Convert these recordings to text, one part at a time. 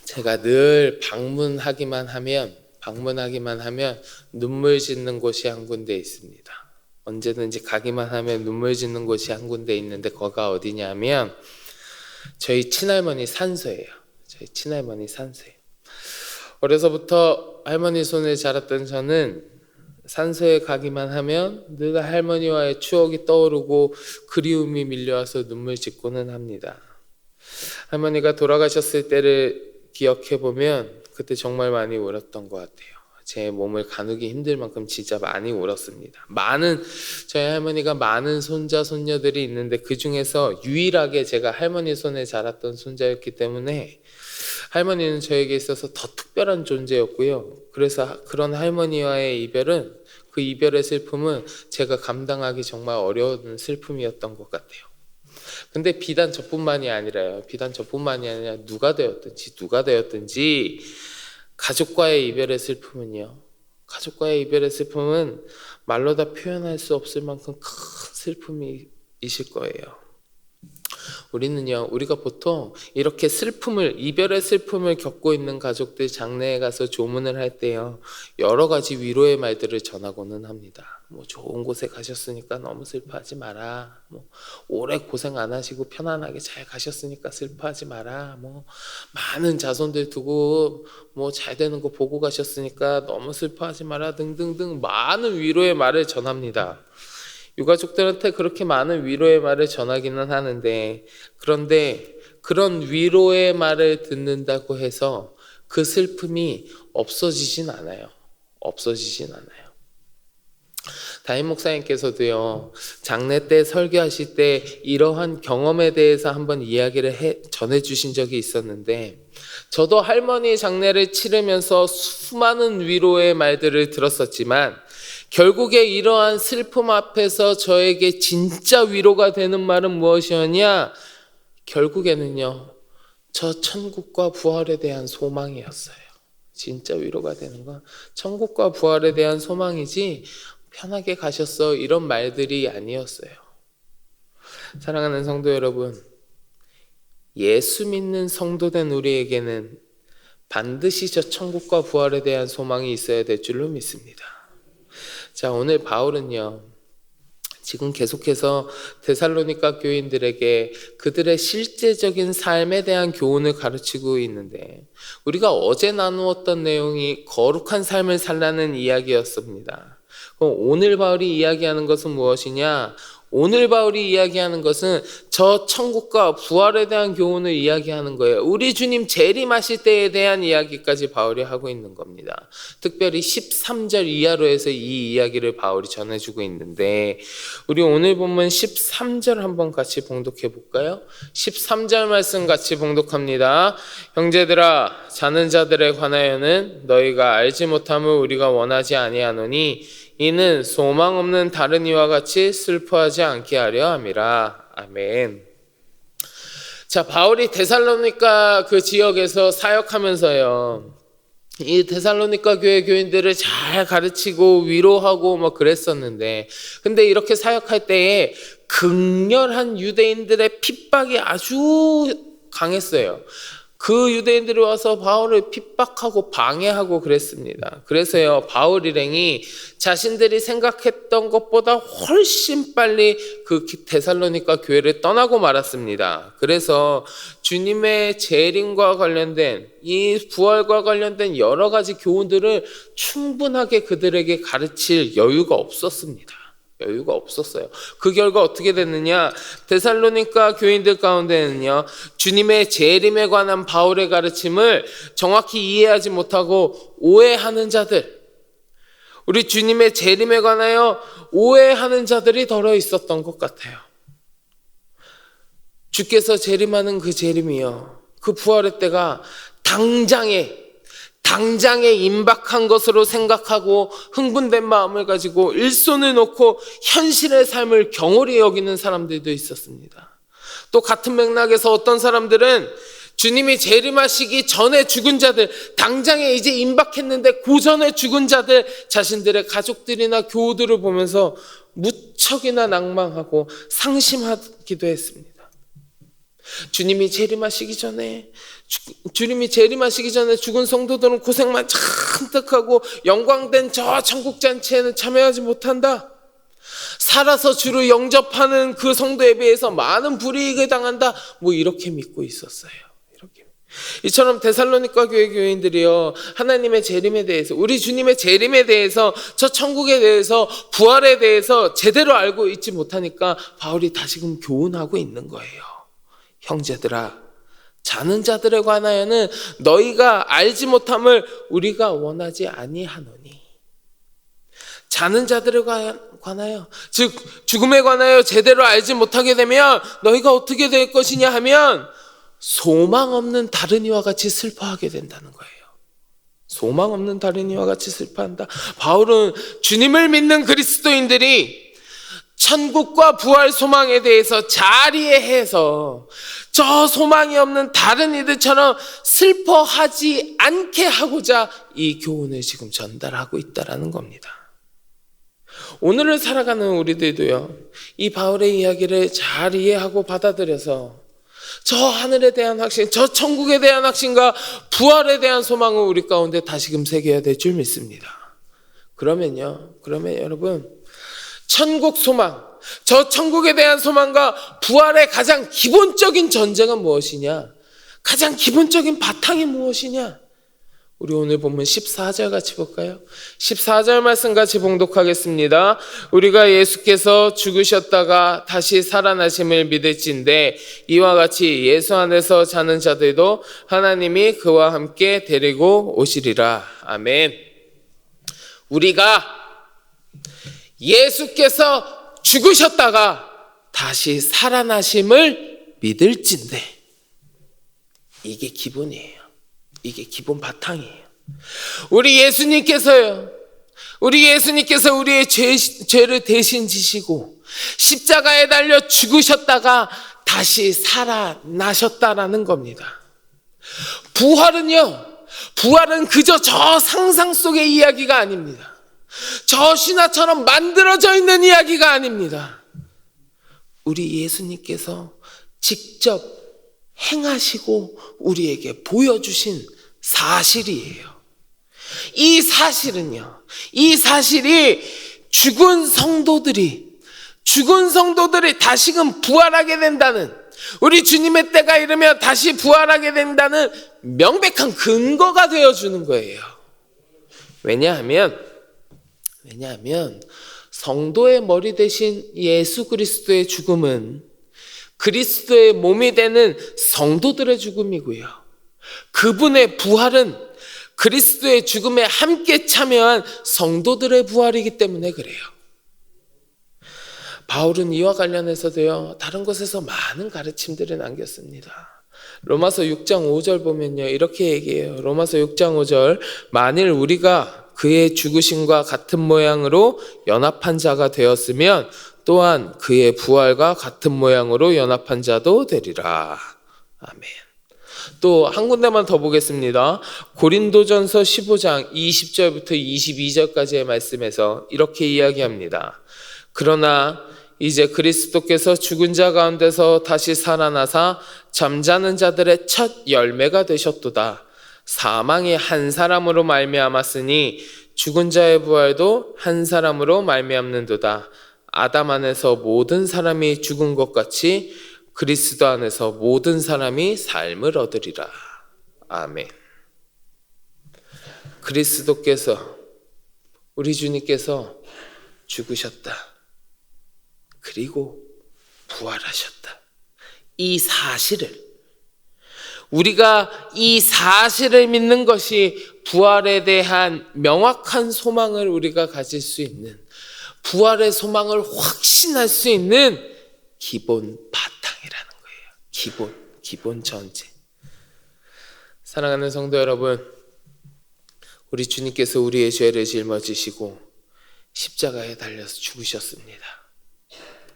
제가 늘 방문하기만 하면 눈물 짓는 곳이 한 군데 있습니다. 언제든지 가기만 하면 눈물 짓는 곳이 한 군데 있는데 거기가 어디냐면 저희 친할머니 산소예요. 어려서부터 할머니 손에 자랐던 저는 산소에 가기만 하면 늘 할머니와의 추억이 떠오르고 그리움이 밀려와서 눈물 짓고는 합니다. 할머니가 돌아가셨을 때를 기억해보면 그때 정말 많이 울었던 것 같아요. 제 몸을 가누기 힘들 만큼 진짜 많이 울었습니다. 저희 할머니가 많은 손자 손녀들이 있는데 그 중에서 유일하게 제가 할머니 손에 자랐던 손자였기 때문에 할머니는 저에게 있어서 더 특별한 존재였고요. 그래서 그런 할머니와의 그 이별의 슬픔은 제가 감당하기 정말 어려운 슬픔이었던 것 같아요. 근데 비단 저뿐만이 아니라 누가 되었든지 가족과의 이별의 슬픔은 말로 다 표현할 수 없을 만큼 큰 슬픔이실 거예요. 우리가 보통 이렇게 이별의 슬픔을 겪고 있는 가족들 장례에 가서 조문을 할 때요, 여러 가지 위로의 말들을 전하고는 합니다. 좋은 곳에 가셨으니까 너무 슬퍼하지 마라. 오래 고생 안 하시고 편안하게 잘 가셨으니까 슬퍼하지 마라. 많은 자손들 두고 잘 되는 거 보고 가셨으니까 너무 슬퍼하지 마라. 등등등 많은 위로의 말을 전합니다. 유가족들한테 그렇게 많은 위로의 말을 전하기는 하는데, 그런데 그런 위로의 말을 듣는다고 해서 그 슬픔이 없어지진 않아요. 담임 목사님께서도요, 장례 때 설교하실 때 이러한 경험에 대해서 한번 이야기를 전해주신 적이 있었는데, 저도 할머니 장례를 치르면서 수많은 위로의 말들을 들었었지만 결국에 이러한 슬픔 앞에서 저에게 진짜 위로가 되는 말은 무엇이었냐? 결국에는요, 저 천국과 부활에 대한 소망이었어요. 진짜 위로가 되는 건 천국과 부활에 대한 소망이지 편하게 가셨어 이런 말들이 아니었어요. 사랑하는 성도 여러분, 예수 믿는 성도된 우리에게는 반드시 저 천국과 부활에 대한 소망이 있어야 될 줄로 믿습니다. 자, 오늘 바울은요, 지금 계속해서 데살로니가 교인들에게 그들의 실제적인 삶에 대한 교훈을 가르치고 있는데, 우리가 어제 나누었던 내용이 거룩한 삶을 살라는 이야기였습니다. 그럼 오늘 바울이 이야기하는 것은 무엇이냐? 오늘 바울이 이야기하는 것은 저 천국과 부활에 대한 교훈을 이야기하는 거예요. 우리 주님 재림하실 때에 대한 이야기까지 바울이 하고 있는 겁니다. 특별히 13절 이하로 해서 이 이야기를 바울이 전해주고 있는데, 우리 오늘 본문 13절 한번 같이 봉독해 볼까요? 13절 말씀 같이 봉독합니다. 형제들아, 자는 자들에 관하여는 너희가 알지 못함을 우리가 원하지 아니하노니 이는 소망 없는 다른 이와 같이 슬퍼하지 않게 하려 함이라. 아멘. 자, 바울이 데살로니가 그 지역에서 사역하면서요, 이 데살로니가 교회 교인들을 잘 가르치고 위로하고 그랬었는데, 근데 이렇게 사역할 때에 극렬한 유대인들의 핍박이 아주 강했어요. 그 유대인들이 와서 바울을 핍박하고 방해하고 그랬습니다. 그래서요, 바울 일행이 자신들이 생각했던 것보다 훨씬 빨리 그 데살로니가 교회를 떠나고 말았습니다. 그래서 주님의 재림과 관련된, 이 부활과 관련된 여러 가지 교훈들을 충분하게 그들에게 가르칠 여유가 없었어요. 그 결과 어떻게 됐느냐? 데살로니가 교인들 가운데는요, 주님의 재림에 관한 바울의 가르침을 정확히 이해하지 못하고 오해하는 자들, 우리 주님의 재림에 관하여 오해하는 자들이 덜어 있었던 것 같아요. 주께서 재림하는 그 재림이요, 그 부활의 때가 당장에 임박한 것으로 생각하고 흥분된 마음을 가지고 일손을 놓고 현실의 삶을 경홀히 여기는 사람들도 있었습니다. 또 같은 맥락에서 어떤 사람들은 주님이 재림하시기 전에 죽은 자들, 당장에 이제 임박했는데 그 전에 죽은 자들, 자신들의 가족들이나 교우들을 보면서 무척이나 낭망하고 상심하기도 했습니다. 주님이 재림하시기 전에 죽은 성도들은 고생만 잔뜩 하고 영광된 저 천국 잔치에는 참여하지 못한다. 살아서 주를 영접하는 그 성도에 비해서 많은 불이익을 당한다. 이렇게 믿고 있었어요. 이처럼 데살로니가 교회 교인들이요, 하나님의 재림에 대해서, 우리 주님의 재림에 대해서, 저 천국에 대해서, 부활에 대해서 제대로 알고 있지 못하니까 바울이 다시금 교훈하고 있는 거예요. 형제들아, 자는 자들에 관하여는 너희가 알지 못함을 우리가 원하지 아니하노니. 자는 자들에 관하여, 즉 죽음에 관하여 제대로 알지 못하게 되면 너희가 어떻게 될 것이냐 하면 소망 없는 다른 이와 같이 슬퍼하게 된다는 거예요. 소망 없는 다른 이와 같이 슬퍼한다. 바울은 주님을 믿는 그리스도인들이 천국과 부활 소망에 대해서 잘 이해해서 저 소망이 없는 다른 이들처럼 슬퍼하지 않게 하고자 이 교훈을 지금 전달하고 있다는 겁니다. 오늘을 살아가는 우리들도요, 이 바울의 이야기를 잘 이해하고 받아들여서 저 하늘에 대한 확신, 저 천국에 대한 확신과 부활에 대한 소망을 우리 가운데 다시금 새겨야 될 줄 믿습니다. 그러면 여러분, 천국 소망, 저 천국에 대한 소망과 부활의 가장 기본적인 전제가 무엇이냐? 가장 기본적인 바탕이 무엇이냐? 우리 오늘 본문 14절 같이 볼까요? 14절 말씀 같이 봉독하겠습니다. 우리가 예수께서 죽으셨다가 다시 살아나심을 믿을진데 이와 같이 예수 안에서 자는 자들도 하나님이 그와 함께 데리고 오시리라. 아멘. 우리가 예수께서 죽으셨다가 다시 살아나심을 믿을진데, 이게 기본이에요. 이게 기본 바탕이에요. 우리 예수님께서 우리의 죄를 대신 지시고 십자가에 달려 죽으셨다가 다시 살아나셨다라는 겁니다. 부활은 그저 저 상상 속의 이야기가 아닙니다. 저 신화처럼 만들어져 있는 이야기가 아닙니다. 우리 예수님께서 직접 행하시고 우리에게 보여주신 사실이에요. 이 사실이 죽은 성도들이 다시금 부활하게 된다는, 우리 주님의 때가 이르면 다시 부활하게 된다는 명백한 근거가 되어주는 거예요. 왜냐하면 성도의 머리 대신 예수 그리스도의 죽음은 그리스도의 몸이 되는 성도들의 죽음이고요, 그분의 부활은 그리스도의 죽음에 함께 참여한 성도들의 부활이기 때문에 그래요. 바울은 이와 관련해서도요, 다른 곳에서 많은 가르침들을 남겼습니다. 로마서 6장 5절 보면요, 이렇게 얘기해요. 로마서 6장 5절, 만일 우리가 그의 죽으심과 같은 모양으로 연합한 자가 되었으면 또한 그의 부활과 같은 모양으로 연합한 자도 되리라. 아멘. 또 한 군데만 더 보겠습니다. 고린도전서 15장 20절부터 22절까지의 말씀에서 이렇게 이야기합니다. 그러나 이제 그리스도께서 죽은 자 가운데서 다시 살아나사 잠자는 자들의 첫 열매가 되셨도다. 사망이 한 사람으로 말미암았으니 죽은 자의 부활도 한 사람으로 말미암는도다. 아담 안에서 모든 사람이 죽은 것 같이 그리스도 안에서 모든 사람이 삶을 얻으리라. 아멘. 그리스도께서, 우리 주님께서 죽으셨다. 그리고 부활하셨다. 우리가 이 사실을 믿는 것이 부활에 대한 명확한 소망을 우리가 가질 수 있는, 부활의 소망을 확신할 수 있는 기본 바탕이라는 거예요. 기본 전제. 사랑하는 성도 여러분, 우리 주님께서 우리의 죄를 짊어지시고 십자가에 달려서 죽으셨습니다.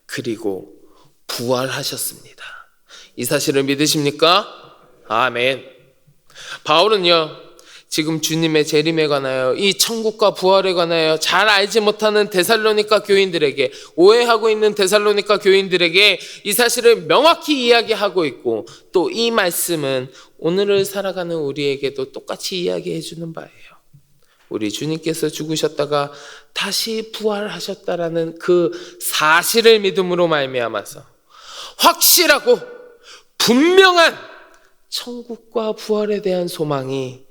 그리고 부활하셨습니다. 이 사실을 믿으십니까? 아멘. 바울은요, 지금 주님의 재림에 관하여 이 천국과 부활에 관하여 잘 알지 못하는 데살로니가 교인들에게, 오해하고 있는 데살로니가 교인들에게 이 사실을 명확히 이야기하고 있고, 또 이 말씀은 오늘을 살아가는 우리에게도 똑같이 이야기해 주는 바예요. 우리 주님께서 죽으셨다가 다시 부활하셨다라는 그 사실을 믿음으로 말미암아서 확실하고 분명한 천국과 부활에 대한 소망이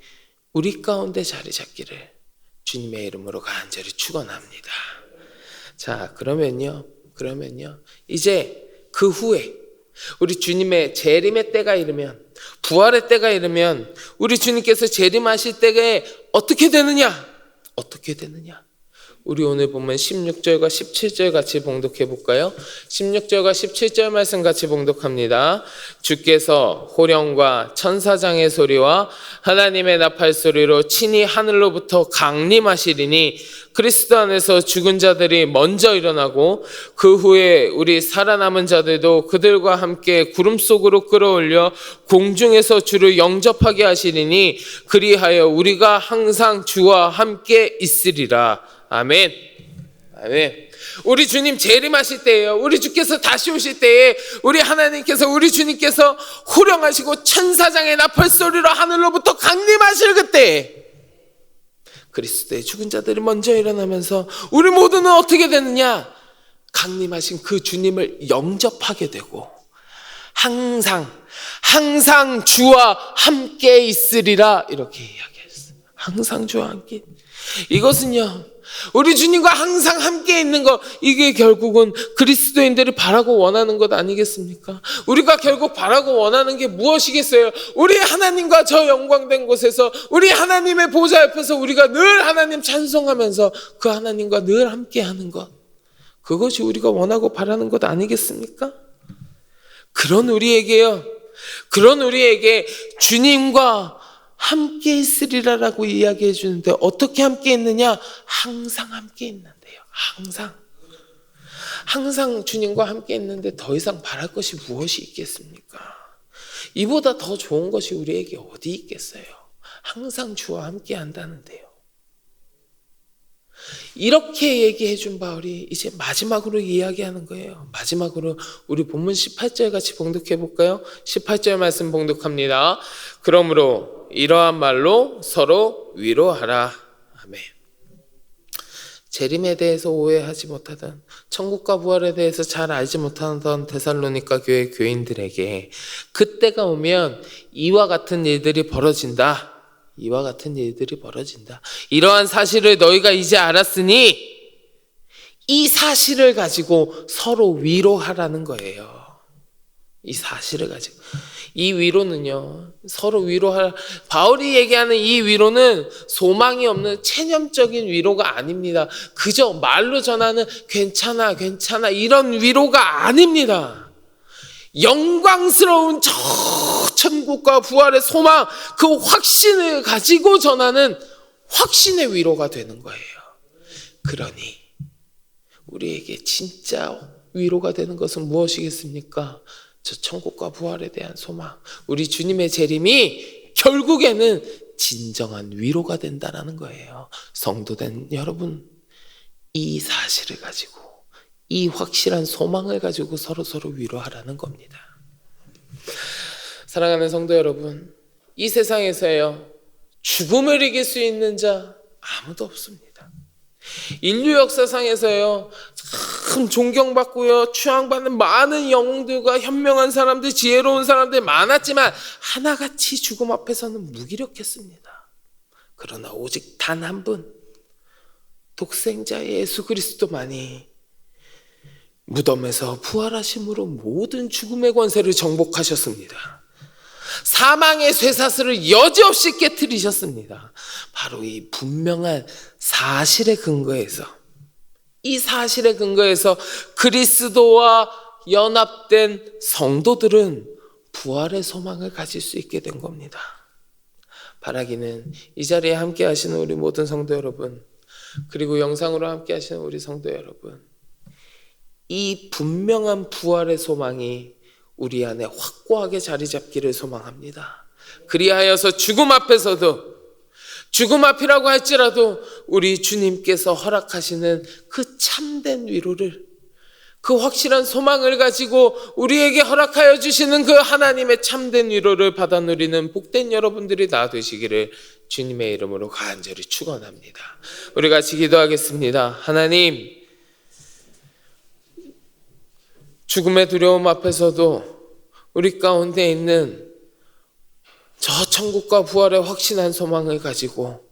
우리 가운데 자리 잡기를 주님의 이름으로 간절히 축원합니다. 자, 그러면요. 이제 그 후에 우리 주님의 재림의 때가 이르면, 부활의 때가 이르면 우리 주님께서 재림하실 때에 어떻게 되느냐? 우리 오늘 보면 16절과 17절 같이 봉독해 볼까요? 16절과 17절 말씀 같이 봉독합니다. 주께서 호령과 천사장의 소리와 하나님의 나팔 소리로 친히 하늘로부터 강림하시리니 그리스도 안에서 죽은 자들이 먼저 일어나고 그 후에 우리 살아남은 자들도 그들과 함께 구름 속으로 끌어올려 공중에서 주를 영접하게 하시리니 그리하여 우리가 항상 주와 함께 있으리라. 아멘. 우리 주님 재림하실 때예요. 우리 주께서 다시 오실 때에 우리 하나님께서, 우리 주님께서 호령하시고 천사장의 나팔 소리로 하늘로부터 강림하실 그때 그리스도의 죽은 자들이 먼저 일어나면서 우리 모두는 어떻게 되느냐? 강림하신 그 주님을 영접하게 되고 항상 주와 함께 있으리라, 이렇게 이야기했어요. 항상 주와 함께. 이것은요, 우리 주님과 항상 함께 있는 것, 이게 결국은 그리스도인들이 바라고 원하는 것 아니겠습니까? 우리가 결국 바라고 원하는 게 무엇이겠어요? 우리 하나님과 저 영광된 곳에서, 우리 하나님의 보좌 옆에서 우리가 늘 하나님 찬송하면서 그 하나님과 늘 함께하는 것, 그것이 우리가 원하고 바라는 것 아니겠습니까? 그런 우리에게 주님과 함께 있으리라라고 이야기해 주는데, 어떻게 함께 있느냐? 항상 함께 있는데요. 항상 주님과 함께 있는데 더 이상 바랄 것이 무엇이 있겠습니까? 이보다 더 좋은 것이 우리에게 어디 있겠어요? 항상 주와 함께 한다는데요. 이렇게 얘기해 준 바울이 이제 마지막으로 이야기하는 거예요. 마지막으로 우리 본문 18절 같이 봉독해 볼까요? 18절 말씀 봉독합니다. 그러므로 이러한 말로 서로 위로하라. 아멘. 재림에 대해서 오해하지 못하던, 천국과 부활에 대해서 잘 알지 못하던 데살로니가 교회 교인들에게 그때가 오면 이와 같은 일들이 벌어진다. 이러한 사실을 너희가 이제 알았으니 이 사실을 가지고 서로 위로하라는 거예요. 이 사실을 가지고. 이 위로는요, 서로 위로할, 바울이 얘기하는 이 위로는 소망이 없는 체념적인 위로가 아닙니다. 그저 말로 전하는 괜찮아 이런 위로가 아닙니다. 영광스러운 저 천국과 부활의 소망, 그 확신을 가지고 전하는 확신의 위로가 되는 거예요. 그러니 우리에게 진짜 위로가 되는 것은 무엇이겠습니까? 저 천국과 부활에 대한 소망, 우리 주님의 재림이 결국에는 진정한 위로가 된다는 거예요. 성도된 여러분, 이 사실을 가지고, 이 확실한 소망을 가지고 서로 위로하라는 겁니다. 사랑하는 성도 여러분, 이 세상에서요, 죽음을 이길 수 있는 자 아무도 없습니다. 인류 역사상에서요, 참 존경받고요, 추앙받는 많은 영웅들과 현명한 사람들, 지혜로운 사람들 많았지만 하나같이 죽음 앞에서는 무기력했습니다. 그러나 오직 단 한 분, 독생자 예수 그리스도만이 무덤에서 부활하심으로 모든 죽음의 권세를 정복하셨습니다. 사망의 쇠사슬을 여지없이 깨트리셨습니다. 바로 이 분명한 사실의 근거에서, 이 사실의 근거에서 그리스도와 연합된 성도들은 부활의 소망을 가질 수 있게 된 겁니다. 바라기는 이 자리에 함께 하시는 우리 모든 성도 여러분, 그리고 영상으로 함께 하시는 우리 성도 여러분, 이 분명한 부활의 소망이 우리 안에 확고하게 자리 잡기를 소망합니다. 그리하여서 죽음 앞에서도, 죽음 앞이라고 할지라도 우리 주님께서 허락하시는 그 참된 위로를, 그 확실한 소망을 가지고 우리에게 허락하여 주시는 그 하나님의 참된 위로를 받아 누리는 복된 여러분들이 다 되시기를 주님의 이름으로 간절히 축원합니다. 우리 같이 기도하겠습니다. 하나님, 죽음의 두려움 앞에서도 우리 가운데 있는 저 천국과 부활의 확신한 소망을 가지고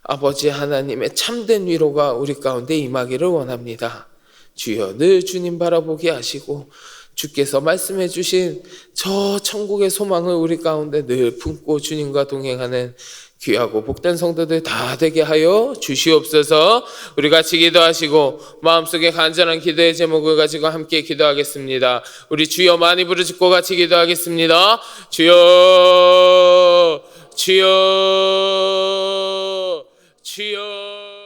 아버지 하나님의 참된 위로가 우리 가운데 임하기를 원합니다. 주여, 늘 주님 바라보게 하시고 주께서 말씀해 주신 저 천국의 소망을 우리 가운데 늘 품고 주님과 동행하는 귀하고 복된 성도들 다 되게 하여 주시옵소서. 우리 같이 기도하시고 마음속에 간절한 기도의 제목을 가지고 함께 기도하겠습니다. 우리 주여 많이 부르짖고 같이 기도하겠습니다. 주여, 주여, 주여.